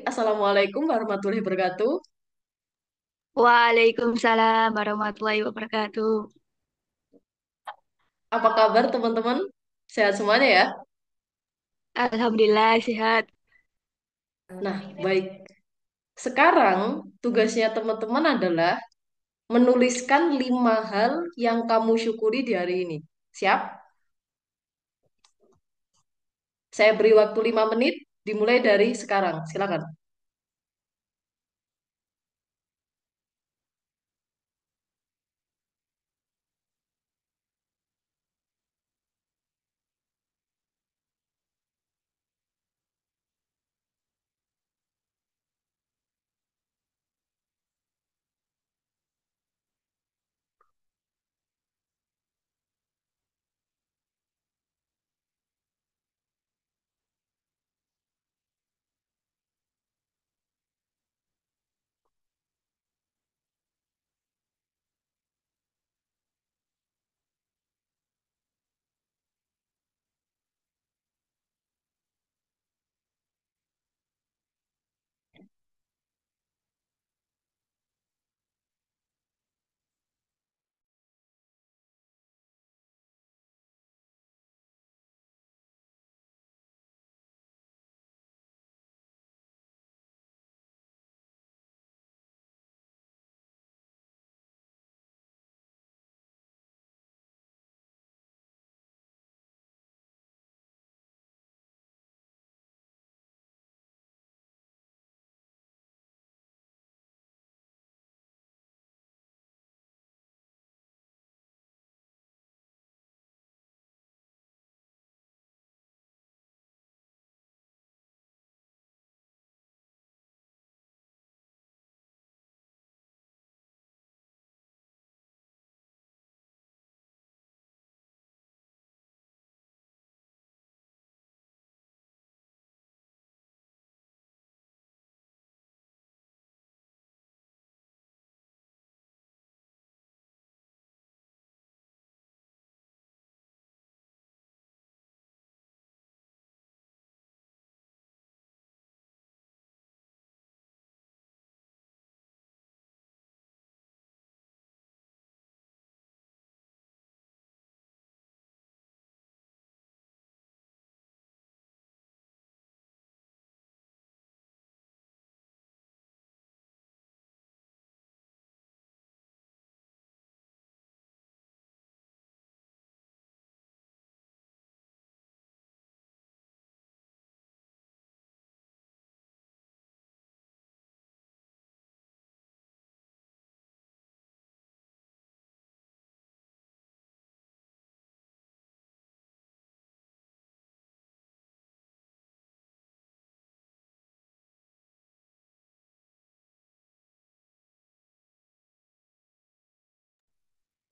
Assalamualaikum warahmatullahi wabarakatuh. Waalaikumsalam warahmatullahi wabarakatuh. Apa kabar teman-teman? Sehat semuanya ya? Alhamdulillah sehat. Nah, baik. Sekarang tugasnya teman-teman adalah menuliskan 5 hal yang kamu syukuri di hari ini. Siap? Saya beri waktu 5 menit, dimulai dari sekarang. Silakan.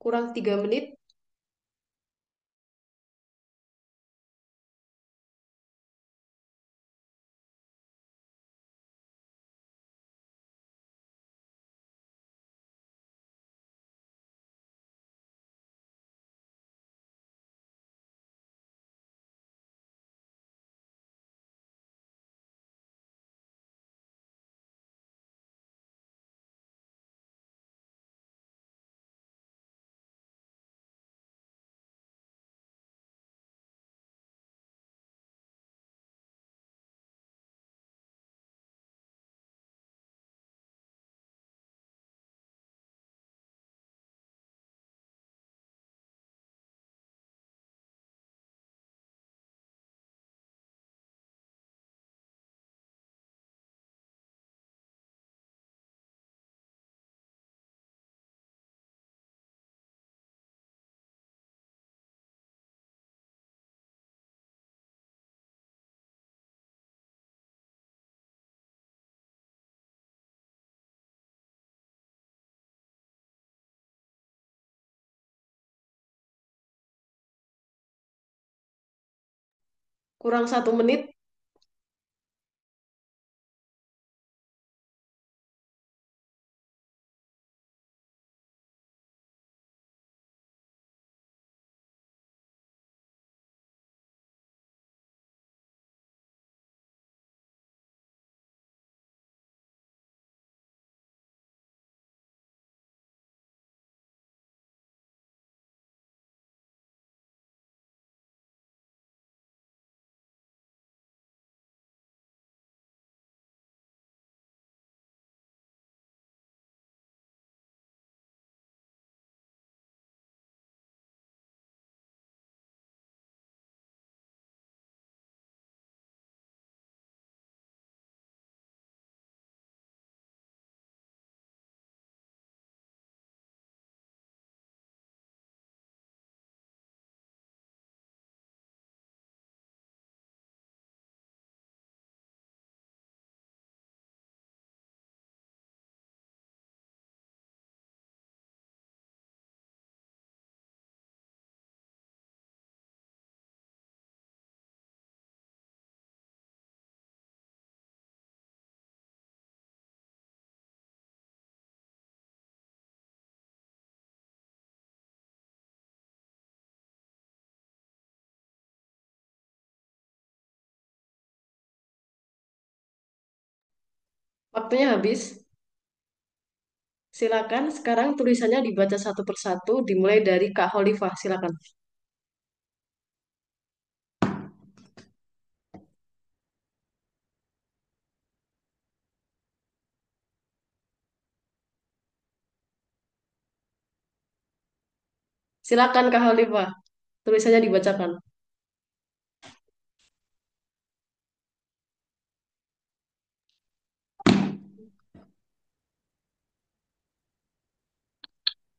Kurang 3 menit. Kurang 1 menit. Waktunya habis. Silakan sekarang tulisannya dibaca satu persatu dimulai dari Kak Holifah. Silakan. Silakan Kak Holifah. Tulisannya dibacakan.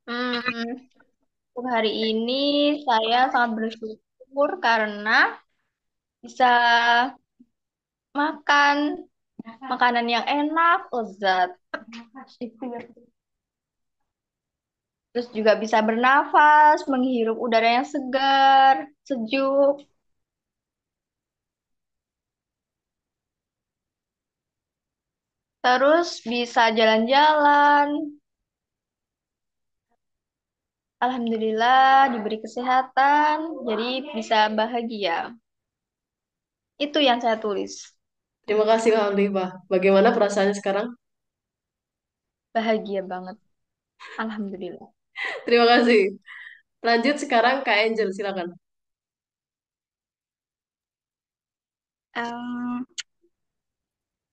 Hmm, untuk hari ini saya sangat bersyukur karena bisa makan makanan yang enak, lezat. Terus juga bisa bernafas, menghirup udara yang segar, sejuk. Terus bisa jalan-jalan. Alhamdulillah diberi kesehatan, jadi bisa bahagia. Itu yang saya tulis. Terima kasih Kak Holifah. Bagaimana perasaannya sekarang? Bahagia banget. Alhamdulillah. Terima kasih. Lanjut sekarang Kak Angel. Silakan. Em,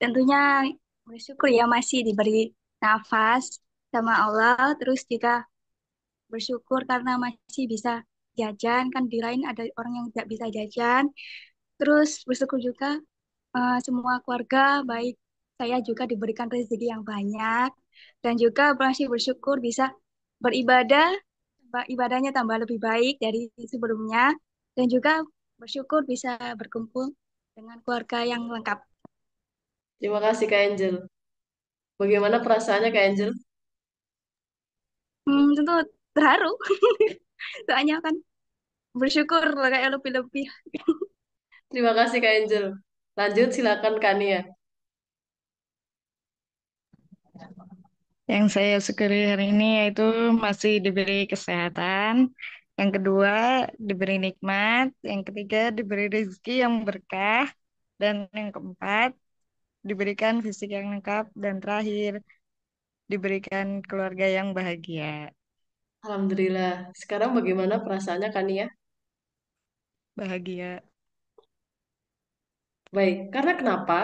Tentunya bersyukur ya masih diberi nafas sama Allah, terus juga bersyukur karena masih bisa jajan, kan di lain ada orang yang tidak bisa jajan. Terus bersyukur juga semua keluarga baik saya juga diberikan rezeki yang banyak dan juga masih bersyukur bisa beribadah, ibadahnya tambah lebih baik dari sebelumnya dan juga bersyukur bisa berkumpul dengan keluarga yang lengkap. Terima kasih Kak Angel. Bagaimana perasaannya Kak Angel? Tentu terharu, soalnya kan bersyukur kayak lebih-lebih. Terima kasih Kak Angel. Lanjut silakan Kak Nia. Yang saya syukuri hari ini yaitu masih diberi kesehatan. Yang kedua, diberi nikmat. Yang ketiga, diberi rezeki yang berkah. Dan yang keempat, diberikan fisik yang lengkap. Dan terakhir, diberikan keluarga yang bahagia. Alhamdulillah. Sekarang bagaimana perasaannya Kak Nia? Bahagia. Baik, karena kenapa?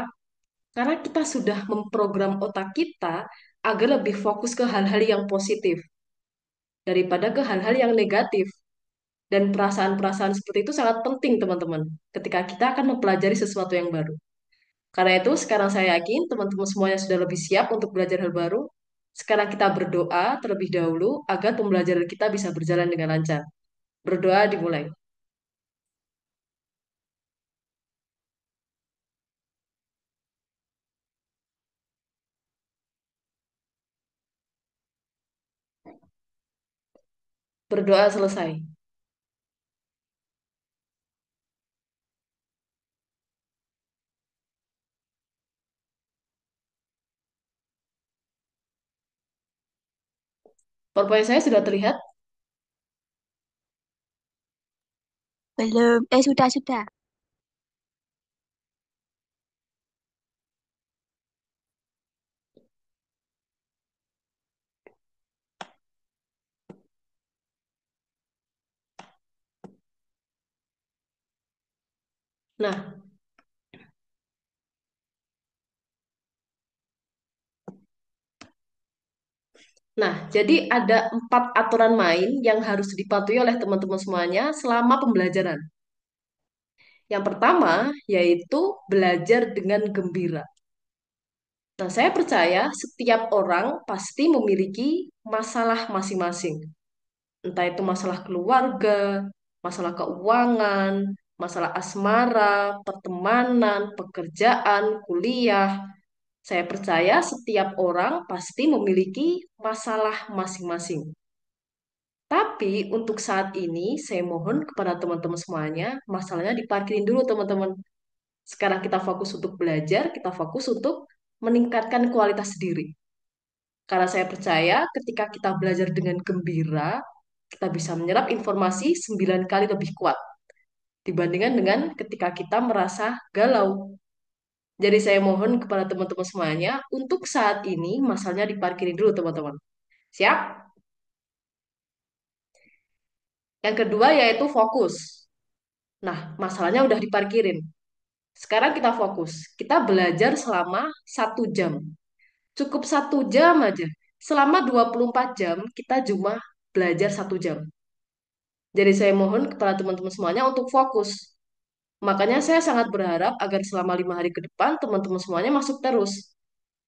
Karena kita sudah memprogram otak kita agar lebih fokus ke hal-hal yang positif daripada ke hal-hal yang negatif. Dan perasaan-perasaan seperti itu sangat penting, teman-teman, ketika kita akan mempelajari sesuatu yang baru. Karena itu, sekarang saya yakin teman-teman semuanya sudah lebih siap untuk belajar hal baru. Sekarang kita berdoa terlebih dahulu agar pembelajaran kita bisa berjalan dengan lancar. Berdoa dimulai. Berdoa selesai. PowerPoint saya sudah terlihat. Belum, sudah. Nah, jadi ada 4 aturan main yang harus dipatuhi oleh teman-teman semuanya selama pembelajaran. Yang pertama yaitu belajar dengan gembira. Nah, saya percaya setiap orang pasti memiliki masalah masing-masing. Entah itu masalah keluarga, masalah keuangan, masalah asmara, pertemanan, pekerjaan, kuliah. Saya percaya setiap orang pasti memiliki masalah masing-masing. Tapi untuk saat ini, saya mohon kepada teman-teman semuanya, masalahnya diparkirin dulu teman-teman. Sekarang kita fokus untuk belajar, kita fokus untuk meningkatkan kualitas diri. Karena saya percaya ketika kita belajar dengan gembira, kita bisa menyerap informasi 9 kali lebih kuat dibandingkan dengan ketika kita merasa galau. Jadi saya mohon kepada teman-teman semuanya untuk saat ini masalahnya diparkirin dulu teman-teman. Siap? Yang kedua yaitu fokus. Nah, masalahnya udah diparkirin. Sekarang kita fokus. Kita belajar selama 1 jam. Cukup 1 jam aja. Selama 24 jam, kita cuma belajar 1 jam. Jadi saya mohon kepada teman-teman semuanya untuk fokus. Makanya saya sangat berharap agar selama 5 hari ke depan, teman-teman semuanya masuk terus.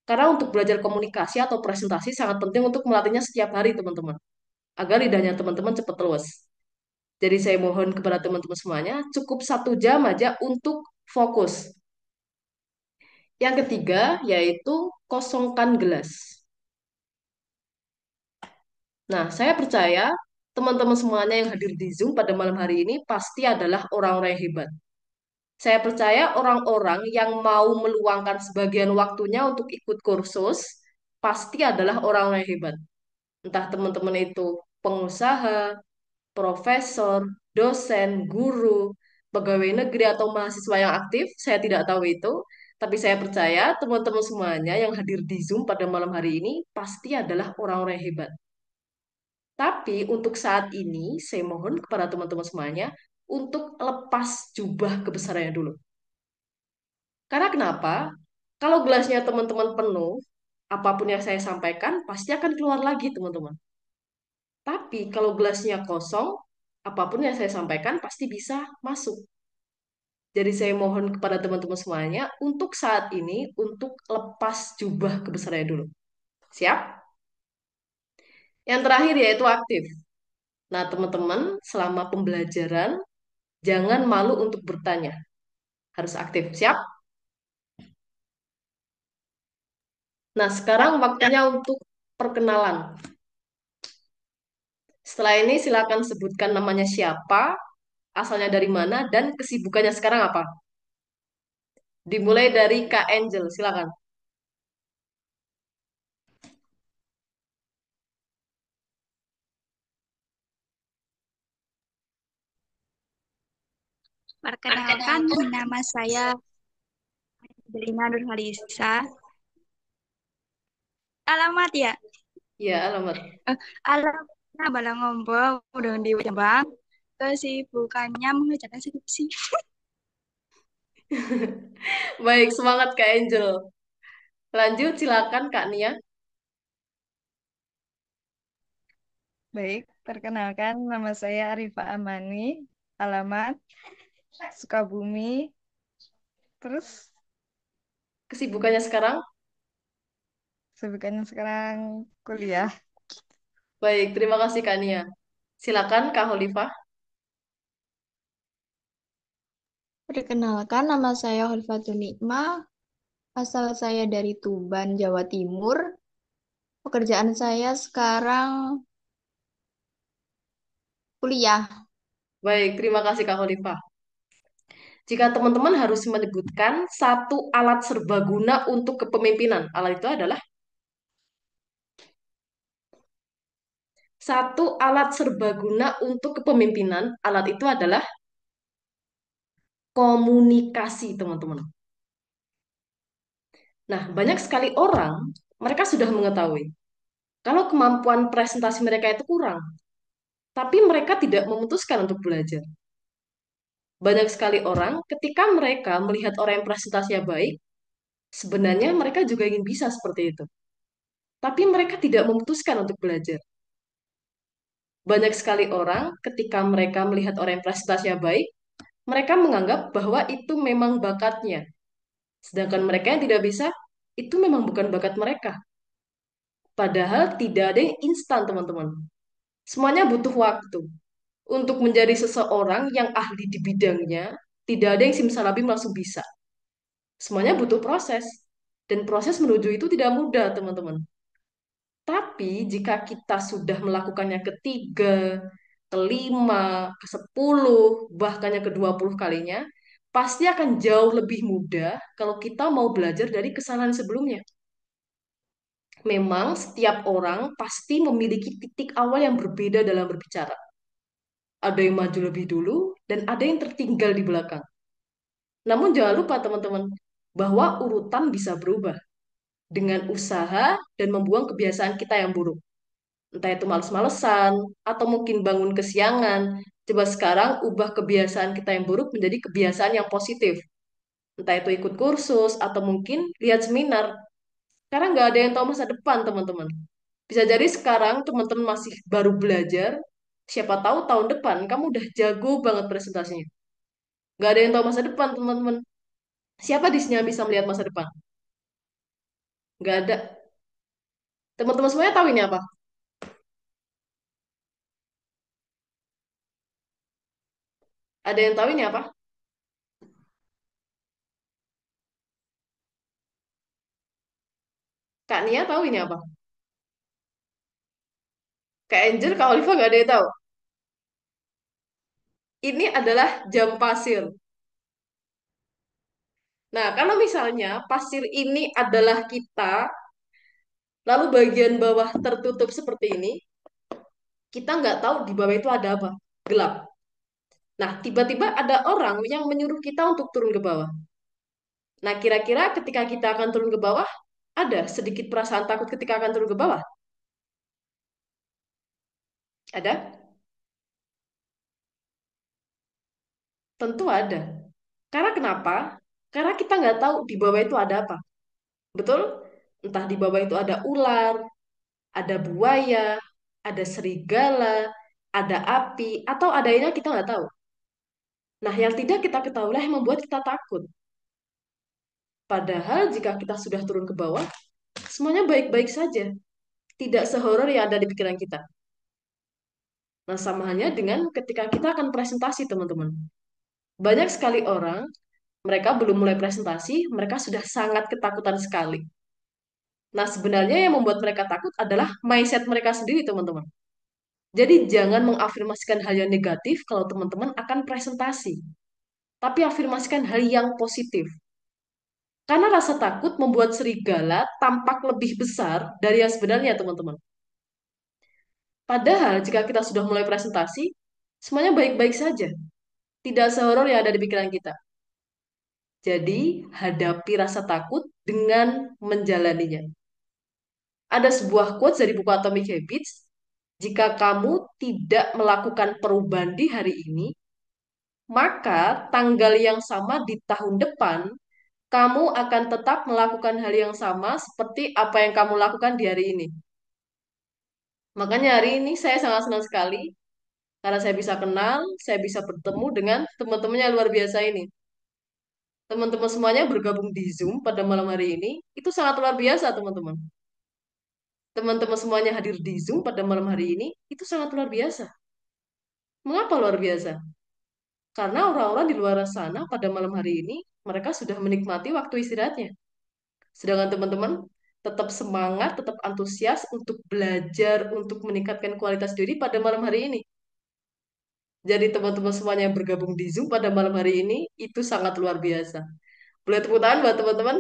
Karena untuk belajar komunikasi atau presentasi sangat penting untuk melatihnya setiap hari, teman-teman. Agar lidahnya teman-teman cepat luas. Jadi saya mohon kepada teman-teman semuanya, cukup 1 jam aja untuk fokus. Yang ketiga, yaitu kosongkan gelas. Nah, saya percaya teman-teman semuanya yang hadir di Zoom pada malam hari ini pasti adalah orang-orang yang hebat. Saya percaya orang-orang yang mau meluangkan sebagian waktunya untuk ikut kursus pasti adalah orang-orang yang hebat. Entah teman-teman itu pengusaha, profesor, dosen, guru, pegawai negeri atau mahasiswa yang aktif, saya tidak tahu itu. Tapi saya percaya teman-teman semuanya yang hadir di Zoom pada malam hari ini pasti adalah orang-orang yang hebat. Tapi untuk saat ini, saya mohon kepada teman-teman semuanya untuk lepas jubah kebesarannya dulu. Karena kenapa? Kalau gelasnya teman-teman penuh, apapun yang saya sampaikan pasti akan keluar lagi, teman-teman. Tapi kalau gelasnya kosong, apapun yang saya sampaikan pasti bisa masuk. Jadi saya mohon kepada teman-teman semuanya untuk saat ini, untuk lepas jubah kebesarannya dulu. Siap? Yang terakhir yaitu aktif. Nah, teman-teman, selama pembelajaran, jangan malu untuk bertanya. Harus aktif. Siap? Nah, sekarang waktunya untuk perkenalan. Setelah ini silakan sebutkan namanya siapa, asalnya dari mana, dan kesibukannya sekarang apa. Dimulai dari Kak Angel, silakan. Perkenalkan, nama saya Delina Nurhalisa. Alamat ya? Ya, alamat. Alamatnya Balangombo, udah di Jombang. Kesibukannya mengerjakan skripsi. Baik, semangat Kak Angel. Lanjut, silakan Kak Nia. Baik, perkenalkan nama saya Arifa Amani, alamat Sukabumi. Terus Kesibukannya sekarang? kesibukannya sekarang kuliah. Baik, terima kasih Kak Nia. Silakan Kak Holifah. Perkenalkan, nama saya Hulfatun Nikmah. Asal saya dari Tuban, Jawa Timur. Pekerjaan saya sekarang kuliah. Baik, terima kasih Kak Holifah. Jika teman-teman harus menyebutkan satu alat serbaguna untuk kepemimpinan, alat itu adalah satu alat serbaguna untuk kepemimpinan, alat itu adalah komunikasi, teman-teman. Nah, banyak sekali orang, mereka sudah mengetahui kalau kemampuan presentasi mereka itu kurang, tapi mereka tidak memutuskan untuk belajar. Banyak sekali orang, ketika mereka melihat orang yang presentasinya baik, sebenarnya mereka juga ingin bisa seperti itu. Tapi mereka tidak memutuskan untuk belajar. Banyak sekali orang, ketika mereka melihat orang yang presentasinya baik, mereka menganggap bahwa itu memang bakatnya. Sedangkan mereka yang tidak bisa, itu memang bukan bakat mereka. Padahal tidak ada yang instan, teman-teman. Semuanya butuh waktu. Untuk menjadi seseorang yang ahli di bidangnya, tidak ada yang simsalabim langsung bisa. Semuanya butuh proses. Dan proses menuju itu tidak mudah, teman-teman. Tapi jika kita sudah melakukannya ketiga, kelima, ke-10, bahkan yang ke-20 kalinya, pasti akan jauh lebih mudah kalau kita mau belajar dari kesalahan sebelumnya. Memang setiap orang pasti memiliki titik awal yang berbeda dalam berbicara. Ada yang maju lebih dulu dan ada yang tertinggal di belakang. Namun jangan lupa teman-teman, bahwa urutan bisa berubah dengan usaha dan membuang kebiasaan kita yang buruk. Entah itu males-malesan, atau mungkin bangun kesiangan. Coba sekarang ubah kebiasaan kita yang buruk menjadi kebiasaan yang positif. Entah itu ikut kursus, atau mungkin lihat seminar. Karena nggak ada yang tahu masa depan, teman-teman. Bisa jadi sekarang teman-teman masih baru belajar, siapa tahu tahun depan kamu udah jago banget presentasinya. Nggak ada yang tahu masa depan, teman-teman. Siapa di sini yang bisa melihat masa depan? Nggak ada. Teman-teman semuanya tahu ini apa? Ada yang tahu ini apa? Kak Nia tahu ini apa? Kak Angel, Kak Oliva nggak ada yang tahu. Ini adalah jam pasir. Nah, kalau misalnya pasir ini adalah kita, lalu bagian bawah tertutup seperti ini, kita nggak tahu di bawah itu ada apa. Gelap. Nah, tiba-tiba ada orang yang menyuruh kita untuk turun ke bawah. Nah, kira-kira ketika kita akan turun ke bawah, ada sedikit perasaan takut ketika akan turun ke bawah? Ada? Tentu ada. Karena kenapa? Karena kita nggak tahu di bawah itu ada apa. Betul? Entah di bawah itu ada ular, ada buaya, ada serigala, ada api, atau ada ini kita nggak tahu. Nah, yang tidak kita ketahui lah yang membuat kita takut. Padahal jika kita sudah turun ke bawah, semuanya baik-baik saja. Tidak sehoror yang ada di pikiran kita. Nah, sama halnya dengan ketika kita akan presentasi, teman-teman. Banyak sekali orang, mereka belum mulai presentasi, mereka sudah sangat ketakutan sekali. Nah, sebenarnya yang membuat mereka takut adalah mindset mereka sendiri, teman-teman. Jadi, jangan mengafirmasikan hal yang negatif kalau teman-teman akan presentasi. Tapi afirmasikan hal yang positif. Karena rasa takut membuat serigala tampak lebih besar dari yang sebenarnya, teman-teman. Padahal, jika kita sudah mulai presentasi, semuanya baik-baik saja. Tidak sehoror yang ada di pikiran kita. Jadi, hadapi rasa takut dengan menjalaninya. Ada sebuah quotes dari buku Atomic Habits, jika kamu tidak melakukan perubahan di hari ini, maka tanggal yang sama di tahun depan, kamu akan tetap melakukan hal yang sama seperti apa yang kamu lakukan di hari ini. Makanya hari ini saya sangat senang sekali karena saya bisa kenal, saya bisa bertemu dengan teman-teman yang luar biasa ini. Teman-teman semuanya bergabung di Zoom pada malam hari ini, itu sangat luar biasa, teman-teman. Teman-teman semuanya hadir di Zoom pada malam hari ini, itu sangat luar biasa. Mengapa luar biasa? Karena orang-orang di luar sana pada malam hari ini, mereka sudah menikmati waktu istirahatnya. Sedangkan teman-teman tetap semangat, tetap antusias untuk belajar, untuk meningkatkan kualitas diri pada malam hari ini. Jadi teman-teman semuanya yang bergabung di Zoom pada malam hari ini, itu sangat luar biasa. Boleh tepuk tangan buat teman-teman?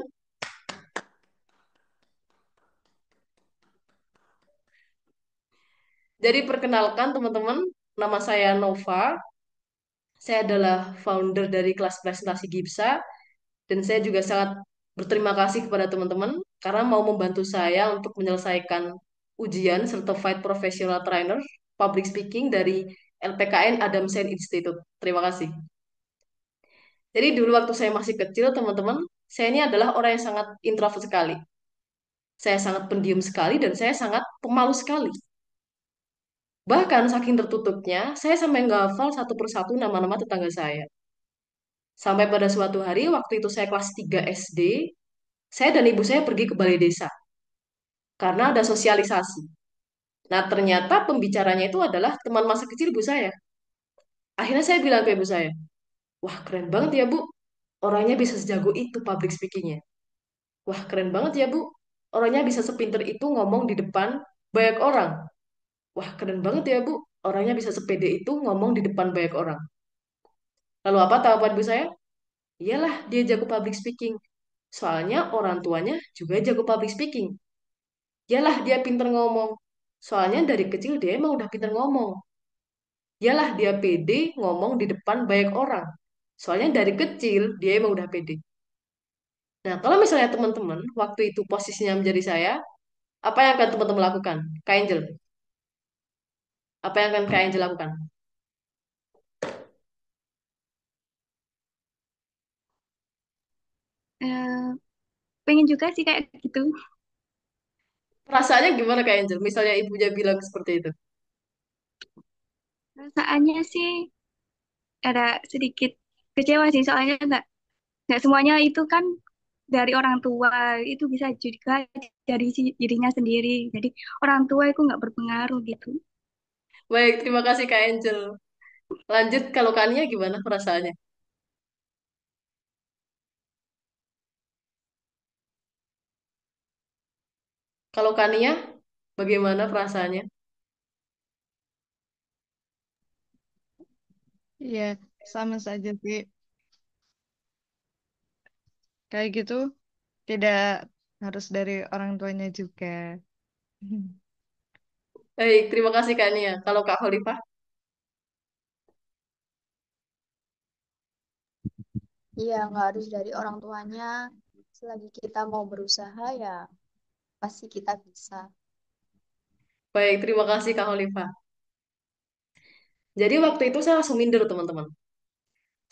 Jadi perkenalkan teman-teman, nama saya Nova. Saya adalah founder dari kelas presentasi GIPSA dan saya juga sangat berterima kasih kepada teman-teman karena mau membantu saya untuk menyelesaikan ujian Certified Professional Trainer Public Speaking dari LPKN Adamsen Institute. Terima kasih. Jadi dulu waktu saya masih kecil, teman-teman, saya ini adalah orang yang sangat introvert sekali. Saya sangat pendiam sekali dan saya sangat pemalu sekali. Bahkan saking tertutupnya, saya sampai nggak hafal satu persatu nama-nama tetangga saya. Sampai pada suatu hari, waktu itu saya kelas 3 SD, saya dan ibu saya pergi ke balai desa karena ada sosialisasi. Nah, ternyata pembicaranya itu adalah teman masa kecil ibu saya. Akhirnya saya bilang ke ibu saya, wah keren banget ya bu, orangnya bisa sejago itu public speakingnya. Wah keren banget ya bu, orangnya bisa sepinter itu ngomong di depan banyak orang. Wah keren banget ya bu, orangnya bisa sepede itu ngomong di depan banyak orang. Lalu apa tanggapan ibu saya? Iyalah dia jago public speaking. Soalnya orang tuanya juga jago public speaking. Iyalah dia pinter ngomong. Soalnya dari kecil dia emang udah pinter ngomong. Iyalah dia pede ngomong di depan banyak orang. Soalnya dari kecil dia emang udah pede. Nah, kalau misalnya teman-teman waktu itu posisinya menjadi saya, apa yang akan teman-teman lakukan? Kak Angel, apa yang akan Kak Angel lakukan? Eh, pengen juga sih kayak gitu. Perasaannya gimana Kak Angel? Misalnya ibunya bilang seperti itu. Perasaannya sih ada sedikit kecewa sih, soalnya nggak semuanya itu kan dari orang tua, itu bisa juga dari dirinya sendiri. Jadi orang tua itu nggak berpengaruh gitu. Baik, terima kasih Kak Angel. Lanjut, kalau Kania gimana perasaannya? Kalau Kania, bagaimana perasaannya? Iya, sama saja sih. Kayak gitu, tidak harus dari orang tuanya juga. Baik, terima kasih Kak Nia. Kalau Kak Khalifah, Iya, nggak harus dari orang tuanya. Selagi kita mau berusaha, ya pasti kita bisa. baik, terima kasih Kak Khalifah. Jadi waktu itu saya langsung minder teman-teman.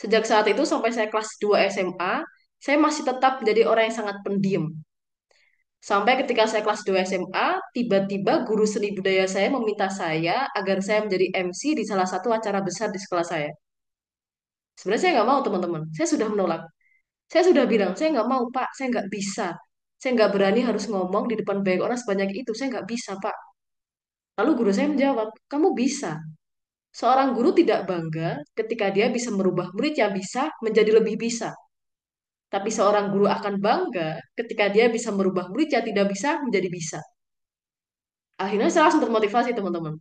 Sejak saat itu sampai saya kelas 2 SMA, saya masih tetap menjadi orang yang sangat pendiam. Sampai ketika saya kelas 2 SMA, tiba-tiba guru seni budaya saya meminta saya agar saya menjadi MC di salah satu acara besar di sekolah saya. Sebenarnya saya nggak mau teman-teman. Saya sudah menolak. Saya sudah bilang, saya nggak mau Pak, saya nggak bisa. Saya nggak berani harus ngomong di depan banyak orang sebanyak itu. Saya nggak bisa Pak. Lalu guru saya menjawab, kamu bisa. Seorang guru tidak bangga ketika dia bisa merubah murid yang bisa menjadi lebih bisa. Tapi seorang guru akan bangga ketika dia bisa merubah murid yang tidak bisa menjadi bisa. Akhirnya saya langsung termotivasi teman-teman.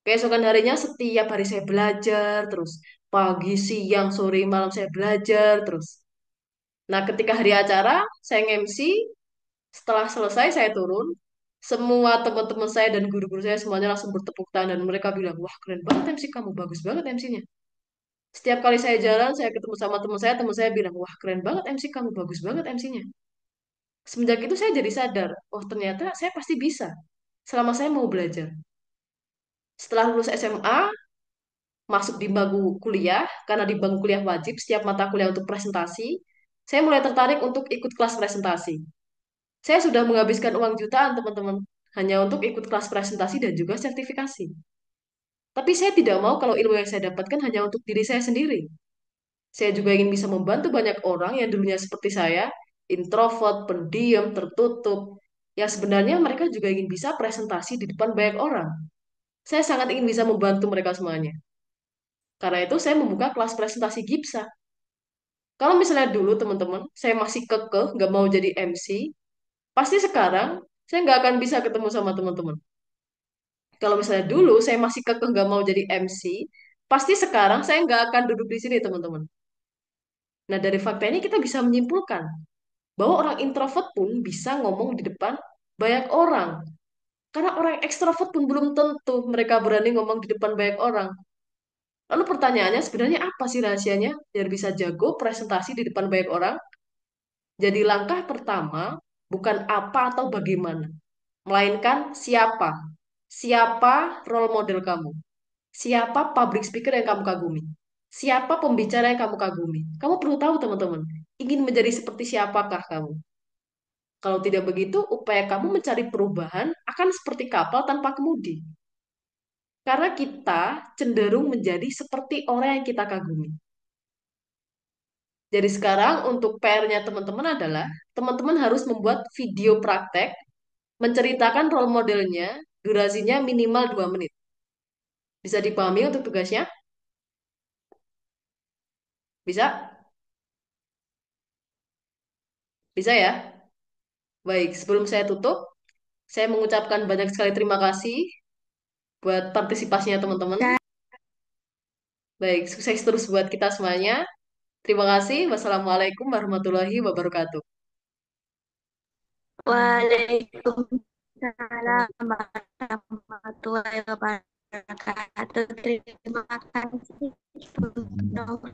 Keesokan harinya setiap hari saya belajar terus. Pagi, siang, sore, malam saya belajar terus. Nah, ketika hari acara, saya nge-MC, setelah selesai saya turun, semua teman-teman saya dan guru-guru saya semuanya langsung bertepuk tangan dan mereka bilang, wah keren banget MC kamu, bagus banget MC-nya. Setiap kali saya jalan, saya ketemu sama teman saya bilang, wah keren banget MC kamu, bagus banget MC-nya. Semenjak itu saya jadi sadar, oh ternyata saya pasti bisa, selama saya mau belajar. Setelah lulus SMA, masuk di bangku kuliah, karena di bangku kuliah wajib setiap mata kuliah untuk presentasi, saya mulai tertarik untuk ikut kelas presentasi. Saya sudah menghabiskan uang jutaan, teman-teman, hanya untuk ikut kelas presentasi dan juga sertifikasi. Tapi saya tidak mau kalau ilmu yang saya dapatkan hanya untuk diri saya sendiri. Saya juga ingin bisa membantu banyak orang yang dulunya seperti saya, introvert, pendiam, tertutup. Ya sebenarnya mereka juga ingin bisa presentasi di depan banyak orang. Saya sangat ingin bisa membantu mereka semuanya. Karena itu saya membuka kelas presentasi GIPSA. Kalau misalnya dulu teman-teman, saya masih kekeh, nggak mau jadi MC, pasti sekarang saya nggak akan bisa ketemu sama teman-teman. Kalau misalnya dulu saya masih kekeh nggak mau jadi MC, pasti sekarang saya nggak akan duduk di sini teman-teman. Nah dari fakta ini kita bisa menyimpulkan bahwa orang introvert pun bisa ngomong di depan banyak orang. Karena orang ekstrovert pun belum tentu mereka berani ngomong di depan banyak orang. Lalu pertanyaannya sebenarnya apa sih rahasianya biar bisa jago presentasi di depan banyak orang? Jadi langkah pertama bukan apa atau bagaimana, melainkan siapa. Siapa role model kamu? Siapa public speaker yang kamu kagumi? Siapa pembicara yang kamu kagumi? Kamu perlu tahu teman-teman, ingin menjadi seperti siapakah kamu? Kalau tidak begitu, upaya kamu mencari perubahan akan seperti kapal tanpa kemudi. Karena kita cenderung menjadi seperti orang yang kita kagumi. Jadi sekarang untuk PR-nya teman-teman adalah, teman-teman harus membuat video praktek, menceritakan role modelnya, durasinya minimal 2 menit. Bisa dipahami untuk tugasnya? Bisa? Bisa ya? Baik, sebelum saya tutup, saya mengucapkan banyak sekali terima kasih buat partisipasinya teman-teman. Dan Baik, sukses terus buat kita semuanya. Terima kasih. Wassalamualaikum warahmatullahi wabarakatuh. Waalaikumsalam warahmatullahi wabarakatuh. Terima kasih, Bu Nova.